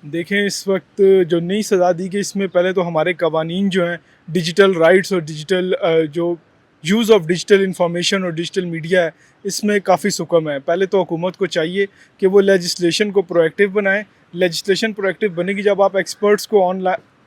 دیکھیں اس وقت جو نئی سزا دی گئی اس میں پہلے تو ہمارے قوانین جو ہیں ڈیجیٹل رائٹس اور ڈیجیٹل جو یوز آف ڈیجیٹل انفارمیشن اور ڈیجیٹل میڈیا ہے اس میں کافی سکم ہے. پہلے تو حکومت کو چاہیے کہ وہ لیجسلیشن کو پرویکٹیو بنائیں. لیجسلیشن پرویکٹیو بنے گی جب آپ ایکسپرٹس کو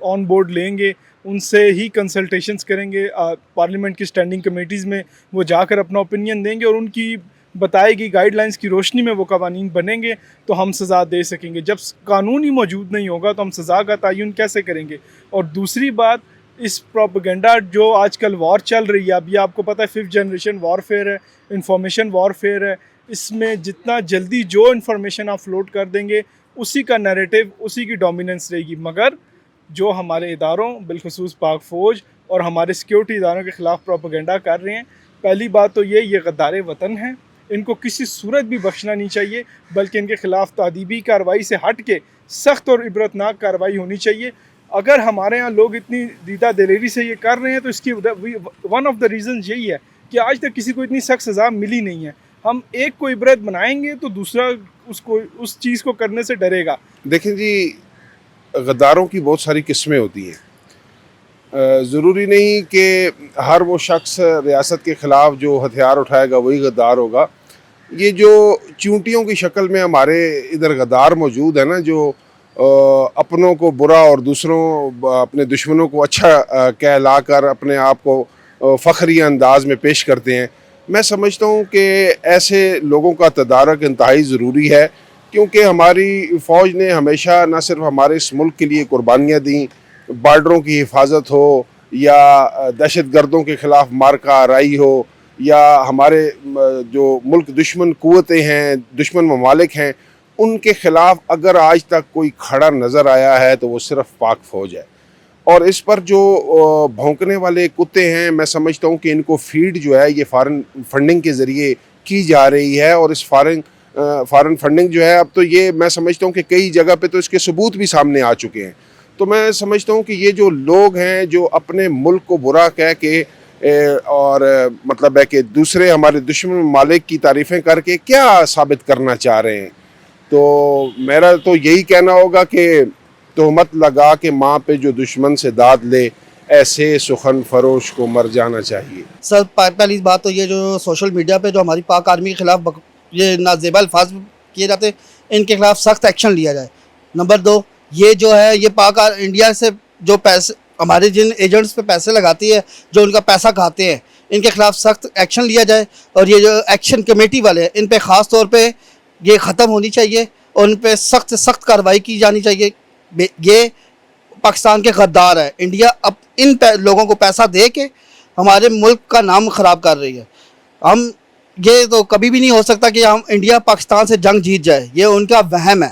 آن بورڈ لیں گے, ان سے ہی کنسلٹیشنز کریں گے, پارلیمنٹ کی اسٹینڈنگ کمیٹیز میں وہ جا کر اپنا اوپینین دیں گے اور ان کی بتائی گئی گائیڈ لائنز کی روشنی میں وہ قوانین بنیں گے تو ہم سزا دے سکیں گے. جب قانون ہی موجود نہیں ہوگا تو ہم سزا کا تعین کیسے کریں گے؟ اور دوسری بات, اس پروپیگنڈا جو آج کل وار چل رہی ہے, اب یہ آپ کو پتہ ہے 5th جنریشن وارفیئر ہے, انفارمیشن وارفیئر ہے, اس میں جتنا جلدی جو انفارمیشن آپ فلوٹ کر دیں گے اسی کا نیریٹو, اسی کی ڈومیننس رہے گی. مگر جو ہمارے اداروں بالخصوص پاک فوج اور ہمارے سیکیورٹی اداروں کے خلاف پروپیگنڈا کر رہے ہیں, پہلی بات تو یہ غدار وطن ہیں, ان کو کسی صورت بھی بخشنا نہیں چاہیے, بلکہ ان کے خلاف تعدیبی کارروائی سے ہٹ کے سخت اور عبرتناک کارروائی ہونی چاہیے. اگر ہمارے ہاں لوگ اتنی دیدہ دلیری سے یہ کر رہے ہیں تو اس کی ون آف دا ریزنز یہی ہے کہ آج تک کسی کو اتنی سخت سزا ملی نہیں ہے. ہم ایک کو عبرت بنائیں گے تو دوسرا اس چیز کو کرنے سے ڈرے گا. دیکھیں جی, غداروں کی بہت ساری قسمیں ہوتی ہیں. ضروری نہیں کہ ہر وہ شخص ریاست کے خلاف جو ہتھیار اٹھائے گا وہی غدار ہوگا. یہ جو چونٹیوں کی شکل میں ہمارے ادھر غدار موجود ہے نا, جو اپنوں کو برا اور دوسروں اپنے دشمنوں کو اچھا کہلا کر اپنے آپ کو فخری انداز میں پیش کرتے ہیں, میں سمجھتا ہوں کہ ایسے لوگوں کا تدارک انتہائی ضروری ہے, کیونکہ ہماری فوج نے ہمیشہ نہ صرف ہمارے اس ملک کے لیے قربانیاں دیں, بارڈروں کی حفاظت ہو یا دہشت گردوں کے خلاف مارکہ آرائی ہو یا ہمارے جو ملک دشمن قوتیں ہیں, دشمن ممالک ہیں, ان کے خلاف اگر آج تک کوئی کھڑا نظر آیا ہے تو وہ صرف پاک فوج ہے. اور اس پر جو بھونکنے والے کتے ہیں, میں سمجھتا ہوں کہ ان کو فیڈ جو ہے یہ فارن فنڈنگ کے ذریعے کی جا رہی ہے, اور اس فارن فنڈنگ جو ہے اب تو یہ میں سمجھتا ہوں کہ کئی جگہ پہ تو اس کے ثبوت بھی سامنے آ چکے ہیں. تو میں سمجھتا ہوں کہ یہ جو لوگ ہیں جو اپنے ملک کو برا کہہ کے اور مطلب ہے کہ دوسرے ہمارے دشمن ممالک کی تعریفیں کر کے کیا ثابت کرنا چاہ رہے ہیں, تو میرا تو یہی کہنا ہوگا کہ تہمت لگا کے ماں پہ جو دشمن سے داد لے, ایسے سخن فروش کو مر جانا چاہیے. سر پہلی بات تو یہ جو سوشل میڈیا پہ جو ہماری پاک آرمی کے خلاف یہ نازیبا الفاظ کیے جاتے ہیں, ان کے خلاف سخت ایکشن لیا جائے. نمبر 2, یہ جو ہے یہ پاک انڈیا سے جو پیسے ہمارے جن ایجنٹس پہ پیسے لگاتی ہے, جو ان کا پیسہ کھاتے ہیں, ان کے خلاف سخت ایکشن لیا جائے. اور یہ جو ایکشن کمیٹی والے ہیں ان پہ خاص طور پہ یہ ختم ہونی چاہیے اور ان پہ سخت سے سخت کارروائی کی جانی چاہیے. یہ پاکستان کے غدار ہے. انڈیا اب ان لوگوں کو پیسہ دے کے ہمارے ملک کا نام خراب کر رہی ہے. ہم یہ تو کبھی بھی نہیں ہو سکتا کہ ہم انڈیا پاکستان سے جنگ جیت جائے, یہ ان کا وہم ہے.